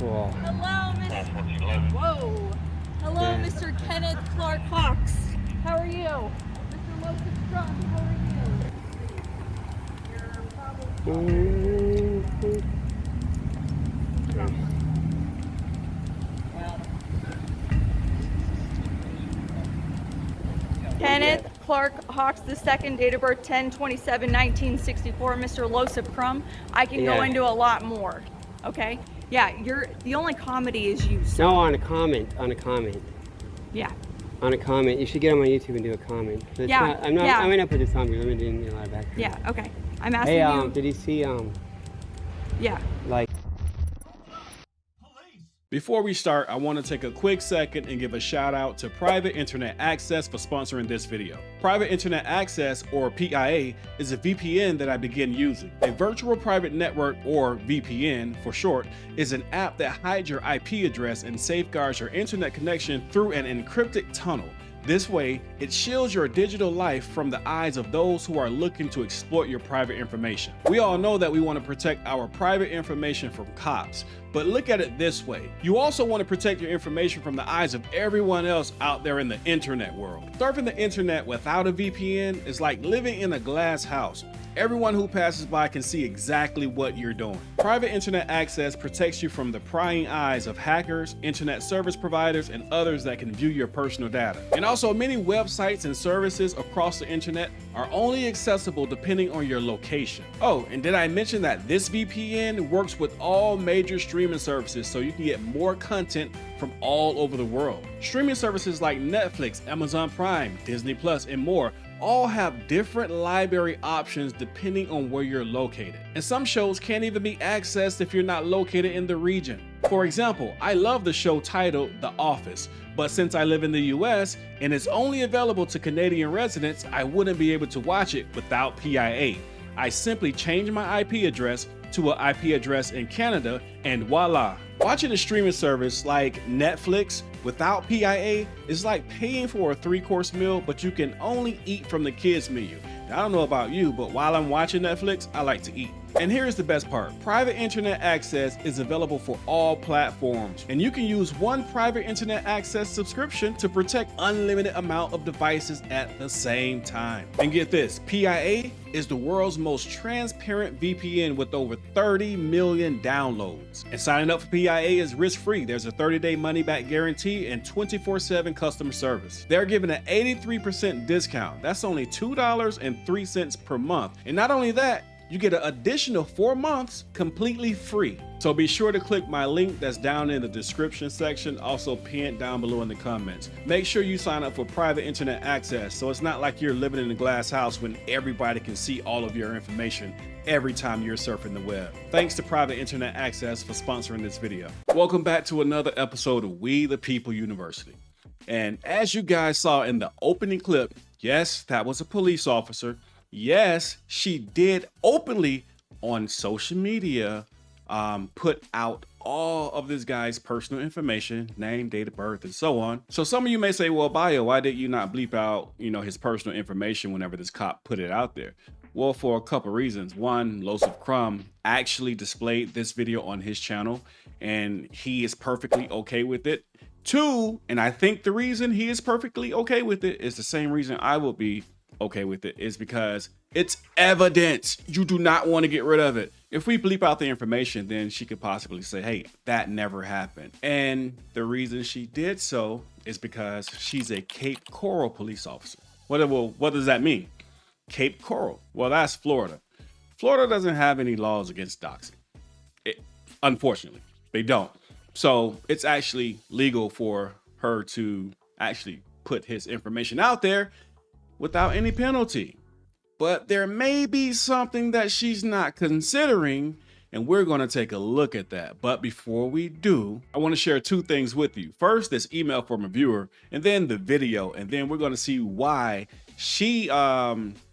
Cool. Hello, Mr. Whoa. Hello, Yeah. Mr. Kenneth Clark Hawks. How are you? Mr. Lopez Trump, how are you? You're probably Kenneth Clark Hawks II, date of birth 10/27/1964. Mr. Losip Crumb. I can go into a lot more. Okay? Yeah, you're the only comedy is you. So. No, on a comment. Yeah. On a comment. You should get on my YouTube and do a comment. It's Yeah. Not, I'm not. Yeah. I may not put this on because I'm doing a lot of background. Yeah. Okay. I'm asking Hey, you. did you see Yeah. like? Before we start, I want to take a quick second and give a shout out to Private Internet Access for sponsoring this video. Private Internet Access, or PIA, is a VPN that I began using. A virtual private network, or VPN for short, is an app that hides your IP address and safeguards your internet connection through an encrypted tunnel. This way, it shields your digital life from the eyes of those who are looking to exploit your private information. We all know that we want to protect our private information from cops, but look at it this way. You also want to protect your information from the eyes of everyone else out there in the internet world. Surfing the internet without a VPN is like living in a glass house. Everyone who passes by can see exactly what you're doing. Private internet access protects you from the prying eyes of hackers, internet service providers, and others that can view your personal data. And also, many websites and services across the internet are only accessible depending on your location. Oh, and did I mention that this VPN works with all major streaming services, so you can get more content from all over the world. Streaming services like Netflix, Amazon Prime, Disney Plus, and more all have different library options depending on where you're located. And some shows can't even be accessed if you're not located in the region. For example, I love the show titled The Office, but since I live in the US and it's only available to Canadian residents, I wouldn't be able to watch it without PIA. I simply change my IP address to an IP address in Canada, and voila. Watching a streaming service like Netflix without PIA is like paying for a 3-course meal, but you can only eat from the kids menu. Now, I don't know about you, but while I'm watching Netflix, I like to eat. And here's the best part. Private internet access is available for all platforms, and you can use one private internet access subscription to protect unlimited amount of devices at the same time. And get this, PIA is the world's most transparent VPN with over 30 million downloads. And signing up for PIA is risk-free. There's a 30-day money-back guarantee and 24/7 customer service. They're giving an 83% discount. That's only $2.03 per month. And not only that, you get an additional 4 months completely free. So be sure to click my link that's down in the description section, also pinned down below in the comments. Make sure you sign up for private internet access, so it's not like you're living in a glass house when everybody can see all of your information every time you're surfing the web. Thanks to Private Internet Access for sponsoring this video. Welcome back to another episode of We the People University. And as you guys saw in the opening clip, yes, that was a police officer. Yes, she did openly on social media put out all of this guy's personal information, name, date of birth, and so on. So some of you may say, well, Bio, why did you not bleep out, his personal information whenever this cop put it out there? Well, for a couple reasons. One, Losip Crumb actually displayed this video on his channel, and he is perfectly okay with it. Two, and I think the reason he is perfectly okay with it is the same reason I will be okay with it, is because it's evidence. You do not want to get rid of it. If we bleep out the information, then she could possibly say, hey, that never happened. And the reason she did so is because she's a Cape Coral police officer. What does that mean? Cape Coral. Well, that's Florida. Florida doesn't have any laws against doxing. Unfortunately, they don't. So it's actually legal for her to actually put his information out there without any penalty. But there may be something that she's not considering, and we're going to take a look at that. But before we do, I want to share two things with you. First, this email from a viewer, and then the video, and then we're going to see why she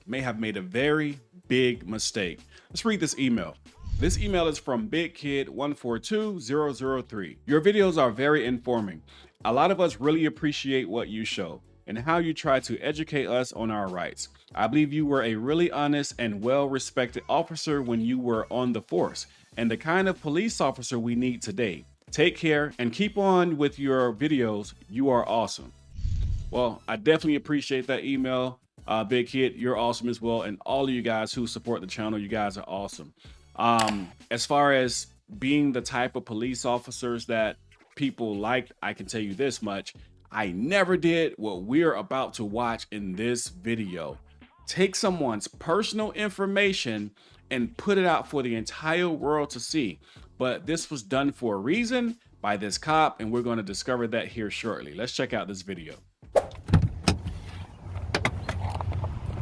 may have made a very big mistake. Let's read this email. This email is from BigKid142003. Your videos are very informing. A lot of us really appreciate what you show and how you try to educate us on our rights. I believe you were a really honest and well-respected officer when you were on the force, and the kind of police officer we need today. Take care and keep on with your videos. You are awesome. Well, I definitely appreciate that email. Big Kid, you're awesome as well. And all of you guys who support the channel, you guys are awesome. As far as being the type of police officers that people liked, I can tell you this much. I never did what we're about to watch in this video. Take someone's personal information and put it out for the entire world to see. But this was done for a reason by this cop, and we're going to discover that here shortly. Let's check out this video.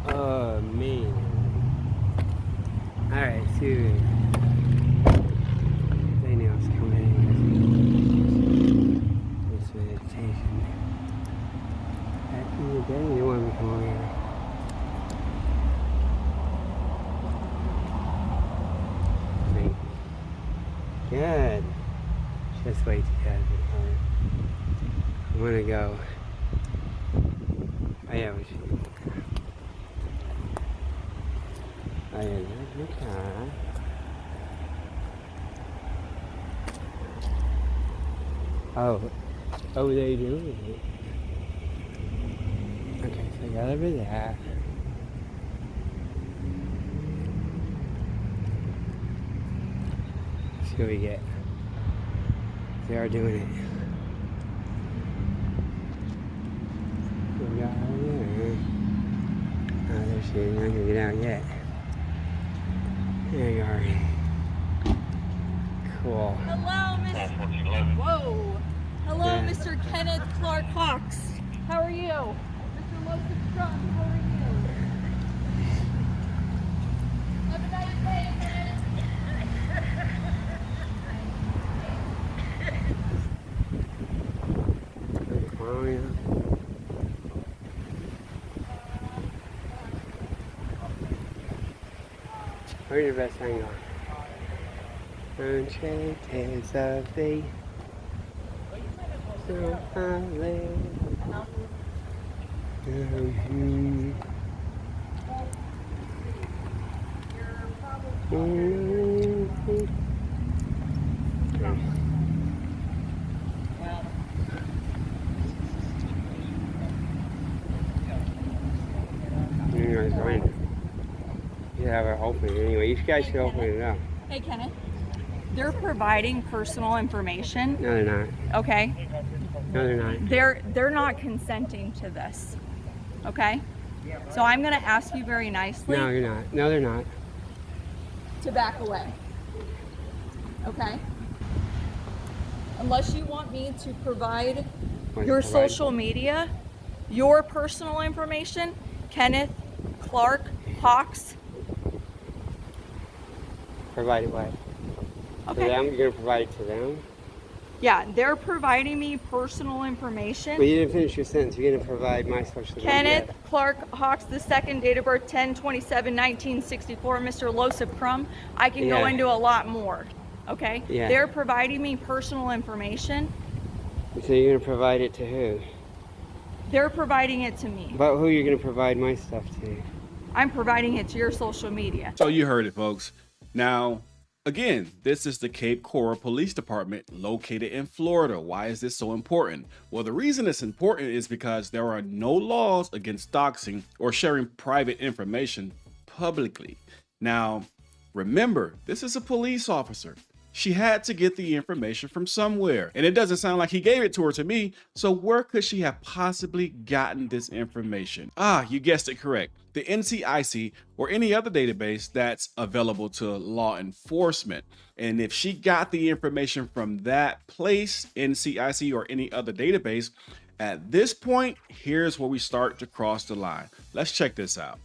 Oh, man. Alright, see. They knew I was coming anyways. This meditation. Back in the day, you want me to come over here. Good. Just wait to get I'm gonna go. Oh yeah, we should. Oh yeah, okay. Oh, they doing it. Okay, so I got over that. Let's see what we get. They are doing it. We got her there. Oh, there she is. Not gonna get out yet. There you are. Cool. Hello, Mr. Whoa. Hello, Yeah. Mr. Kenneth Clark Hawks. How are you? Mr. Losip Crumb, how are you? Have a nice day, Kenneth. Oh, yeah. Where's your best angle? Untitled Chapter. So I live. Anyways, go in. You have it open anyway. You guys should open it up. Hey, Kenneth. They're providing personal information. No, they're not. Okay. No, they're not. They're not consenting to this. Okay. So I'm going to ask you very nicely No, you're not. No, they're not. to back away. Okay. Unless you want me to provide your social media, your personal information, Kenneth Clark Hawks. Provide it what? To Okay. them? You're going to provide it to them? Yeah, they're providing me personal information. But you didn't finish your sentence. You're going to provide my social media. Kenneth Clark Hawks II, date of birth 10/27/1964, Mr. Losip Crumb. I can go Yeah. into a lot more. Okay? Yeah. They're providing me personal information. So you're going to provide it to who? They're providing it to me. But who are you going to provide my stuff to? I'm providing it to your social media. So you heard it, folks. Now, again, this is the Cape Coral Police Department located in Florida. Why is this so important? Well, the reason it's important is because there are no laws against doxing or sharing private information publicly. Now, remember, this is a police officer. She had to get the information from somewhere, and it doesn't sound like he gave it to her to me. So where could she have possibly gotten this information? Ah, you guessed it correct. The NCIC or any other database that's available to law enforcement. And if she got the information from that place, NCIC or any other database, at this point, here's where we start to cross the line. Let's check this out.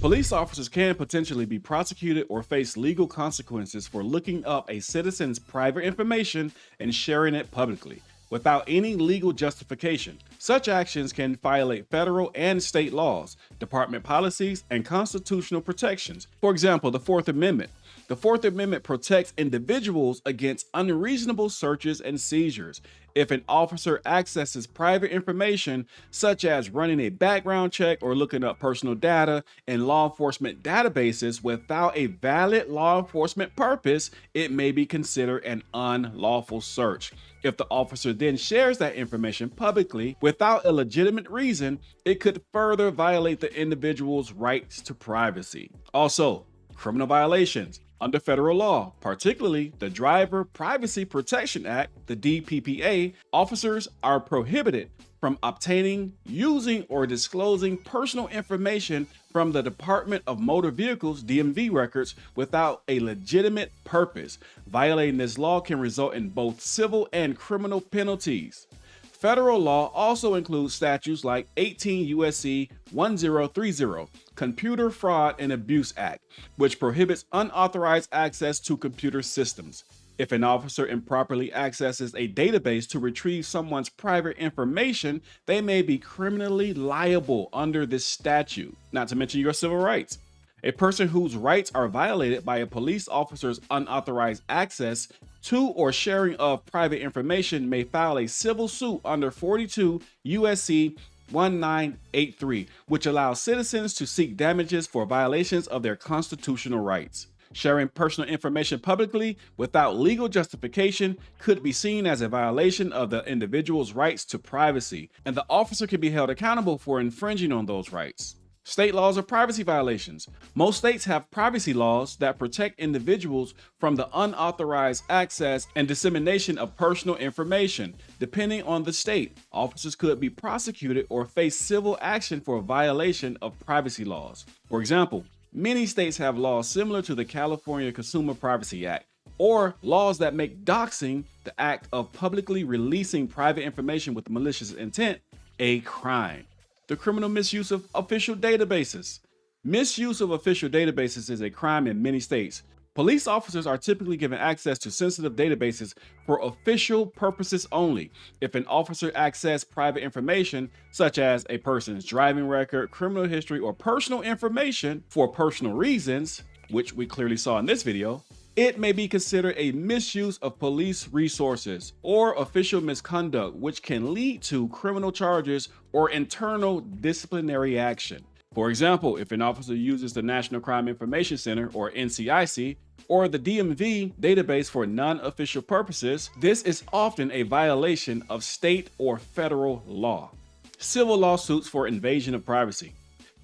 Police officers can potentially be prosecuted or face legal consequences for looking up a citizen's private information and sharing it publicly without any legal justification. Such actions can violate federal and state laws, department policies, and constitutional protections. For example, the Fourth Amendment. The Fourth Amendment protects individuals against unreasonable searches and seizures. If an officer accesses private information, such as running a background check or looking up personal data in law enforcement databases without a valid law enforcement purpose, it may be considered an unlawful search. If the officer then shares that information publicly without a legitimate reason, it could further violate the individual's rights to privacy. Also, criminal violations. Under federal law, particularly the Driver Privacy Protection Act, the DPPA, officers are prohibited from obtaining, using, or disclosing personal information from the Department of Motor Vehicles DMV records without a legitimate purpose. Violating this law can result in both civil and criminal penalties. Federal law also includes statutes like 18 U.S.C. 1030, Computer Fraud and Abuse Act, which prohibits unauthorized access to computer systems. If an officer improperly accesses a database to retrieve someone's private information, they may be criminally liable under this statute, not to mention your civil rights. A person whose rights are violated by a police officer's unauthorized access to or sharing of private information may file a civil suit under 42 U.S.C. 1983, which allows citizens to seek damages for violations of their constitutional rights. Sharing personal information publicly without legal justification could be seen as a violation of the individual's rights to privacy, and the officer can be held accountable for infringing on those rights. State laws of privacy violations. Most states have privacy laws that protect individuals from the unauthorized access and dissemination of personal information. Depending on the state, officers could be prosecuted or face civil action for a violation of privacy laws. For example, many states have laws similar to the California Consumer Privacy Act, or laws that make doxing, the act of publicly releasing private information with malicious intent, a crime. The criminal misuse of official databases. Misuse of official databases is a crime in many states. Police officers are typically given access to sensitive databases for official purposes only. If an officer accesses private information, such as a person's driving record, criminal history, or personal information for personal reasons, which we clearly saw in this video, it may be considered a misuse of police resources or official misconduct, which can lead to criminal charges or internal disciplinary action. For example, if an officer uses the National Crime Information Center, or NCIC, or the DMV database for non-official purposes, this is often a violation of state or federal law. Civil lawsuits for invasion of privacy.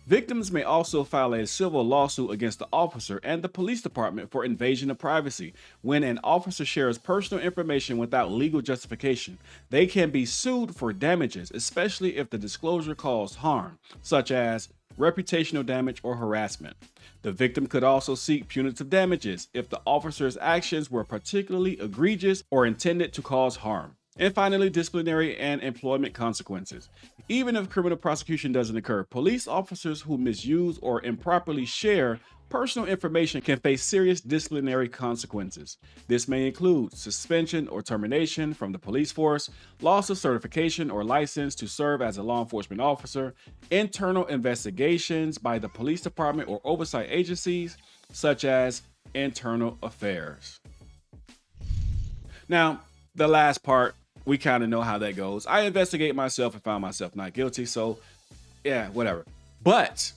Victims may also file a civil lawsuit against the officer and the police department for invasion of privacy. When an officer shares personal information without legal justification, they can be sued for damages, especially if the disclosure caused harm, such as reputational damage or harassment. The victim could also seek punitive damages if the officer's actions were particularly egregious or intended to cause harm. And finally, disciplinary and employment consequences. Even if criminal prosecution doesn't occur, police officers who misuse or improperly share personal information can face serious disciplinary consequences. This may include suspension or termination from the police force, loss of certification or license to serve as a law enforcement officer, internal investigations by the police department or oversight agencies, such as internal affairs. Now, the last part, we kind of know how that goes. I investigated myself and found myself not guilty, so yeah, whatever. But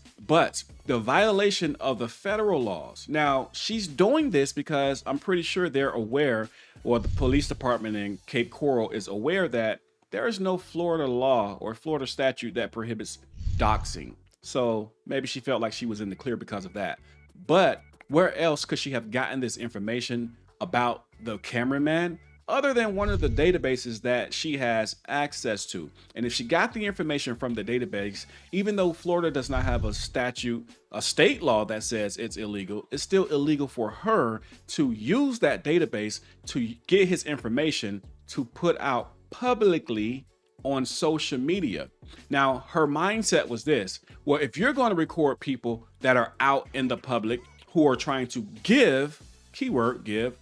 the violation of the federal laws. Now, she's doing this because I'm pretty sure they're aware, or the police department in Cape Coral is aware, that there is no Florida law or Florida statute that prohibits doxing. So maybe she felt like she was in the clear because of that. But where else could she have gotten this information about the cameraman other than one of the databases that she has access to? And if she got the information from the database, even though Florida does not have a statute, a state law that says it's illegal, it's still illegal for her to use that database to get his information to put out publicly on social media. Now, her mindset was this: well, if you're going to record people that are out in the public who are trying to give, keyword give,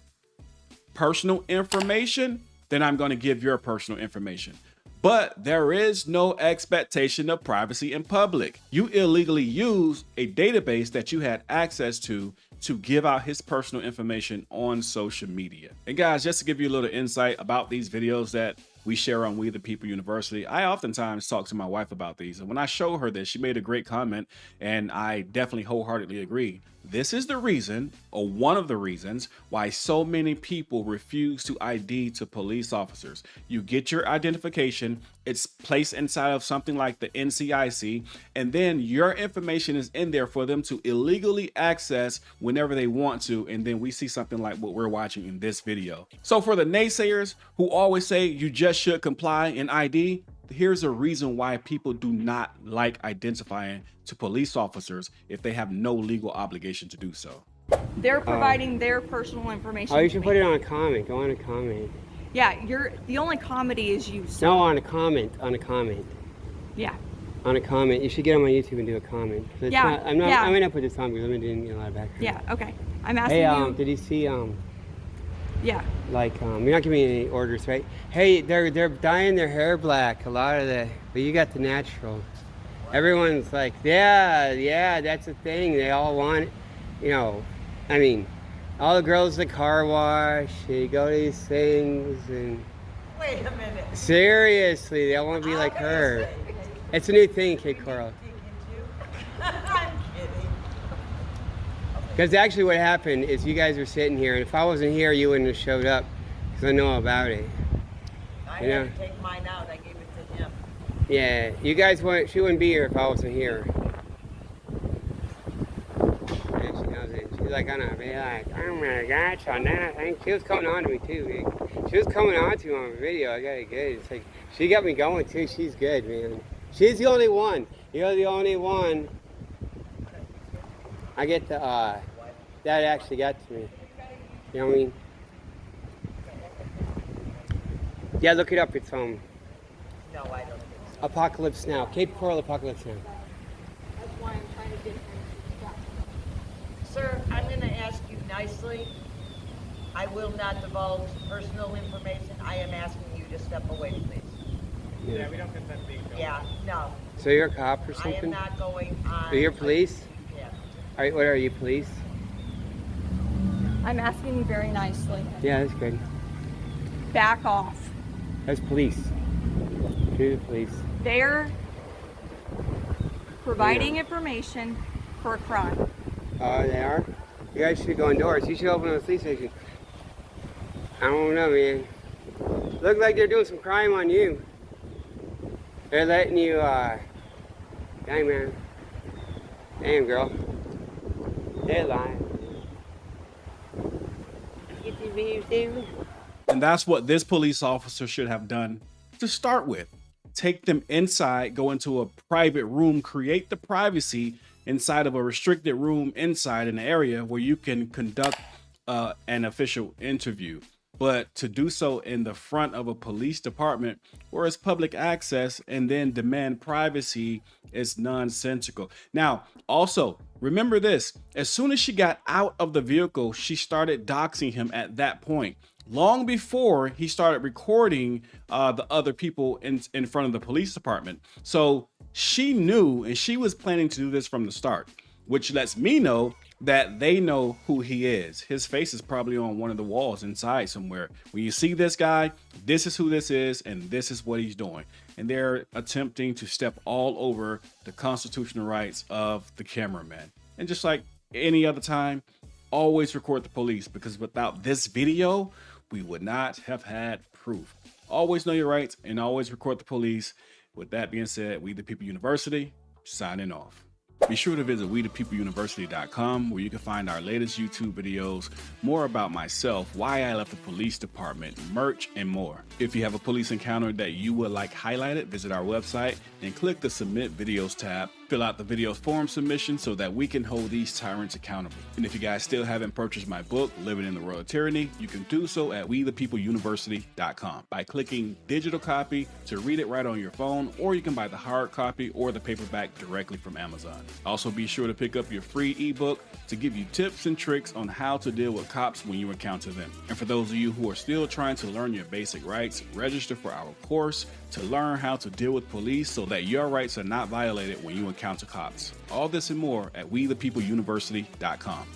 personal information, then I'm going to give your personal information. But there is no expectation of privacy in public. You illegally use a database that you had access to to give out his personal information on social media. And guys, just to give you a little insight about these videos that we share on We the People University, I oftentimes talk to my wife about these. And when I show her this, she made a great comment, and I definitely wholeheartedly agree. This is the reason, or one of the reasons, why so many people refuse to ID to police officers. You get your identification, it's placed inside of something like the NCIC, and then your information is in there for them to illegally access whenever they want to, and then we see something like what we're watching in this video. So for the naysayers who always say you just should comply and ID, here's a reason why people do not like identifying to police officers if they have no legal obligation to do so. They're providing their personal information. Oh, you to should me. put it on a comment. Go on a comment. Yeah, the only comedy is you. So. No, on a comment. On a comment. Yeah. On a comment. You should get on my YouTube and do a comment. Yeah. I'm gonna put this on because I'm doing a lot of background. Yeah. Okay. I'm asking Hey, you. did you see Yeah. like you're not giving me any orders, right? Hey, they're dyeing their hair black. A lot of but you got the natural. Everyone's like, yeah, that's a thing. They all want, you know, I mean, all the girls at the car wash, they go to these things and. Wait a minute. Seriously, they all want to be like her. It's a new thing, Kid Coral. I'm kidding. Because actually what happened is you guys were sitting here, and if I wasn't here, you wouldn't have showed up, because I know about it. I You know? had to take mine out. I gave it to him. Yeah, you guys wouldn't, she wouldn't be here if I wasn't here. Yeah, she knows it. She's like, gonna be like, oh my gosh, on that thing. She was coming on to me too, man. She was coming on to me on video. I got it good. It's like, she got me going too. She's good, man. She's the only one. You're the only one. I get the, that actually got to me. You know what I mean? Yeah, look it up. It's No, I don't think so. Apocalypse Now. Cape Coral Apocalypse Now. That's why I'm trying to get him. Sir, I'm going to ask you nicely. I will not divulge personal information. I am asking you to step away, please. Yeah. We don't consent to being filmed. Yeah, no. So you're a cop or I am something? not going on. Are you police? Yeah. What are you, police? I'm asking you very nicely. Yeah, that's good. Back off. That's police. You're the police. They're providing information for a crime. Oh, they are? You guys should go indoors. You should open a police station. I don't know, man. Look like they're doing some crime on you. They're letting you, dang, man. Damn, girl. They're lying. Get these videos, David. And that's what this police officer should have done to start with. Take them inside, go into a private room, create the privacy inside of a restricted room inside an area where you can conduct an official interview. But to do so in the front of a police department where it's public access and then demand privacy is nonsensical. Now, also, remember this, as soon as she got out of the vehicle, she started doxing him at that point. Long before he started recording the other people in front of the police department. So she knew, and she was planning to do this from the start, which lets me know that they know who he is. His face is probably on one of the walls inside somewhere. When you see this guy, this is who this is, and this is what he's doing. And they're attempting to step all over the constitutional rights of the cameraman. And just like any other time, always record the police, because without this video, we would not have had proof. Always know your rights and always record the police. With that being said, We the People University, signing off. Be sure to visit WeThePeopleUniversity.com, where you can find our latest YouTube videos, more about myself, why I left the police department, merch, and more. If you have a police encounter that you would like highlighted, visit our website and click the Submit Videos tab. Fill out the videos form submission so that we can hold these tyrants accountable. And if you guys still haven't purchased my book, Living in the World of Tyranny, you can do so at WeThePeopleUniversity.com by clicking digital copy to read it right on your phone, or you can buy the hard copy or the paperback directly from Amazon. Also, be sure to pick up your free ebook to give you tips and tricks on how to deal with cops when you encounter them. And for those of you who are still trying to learn your basic rights, register for our course to learn how to deal with police so that your rights are not violated when you encounter cops. All this and more at WeThePeopleUniversity.com.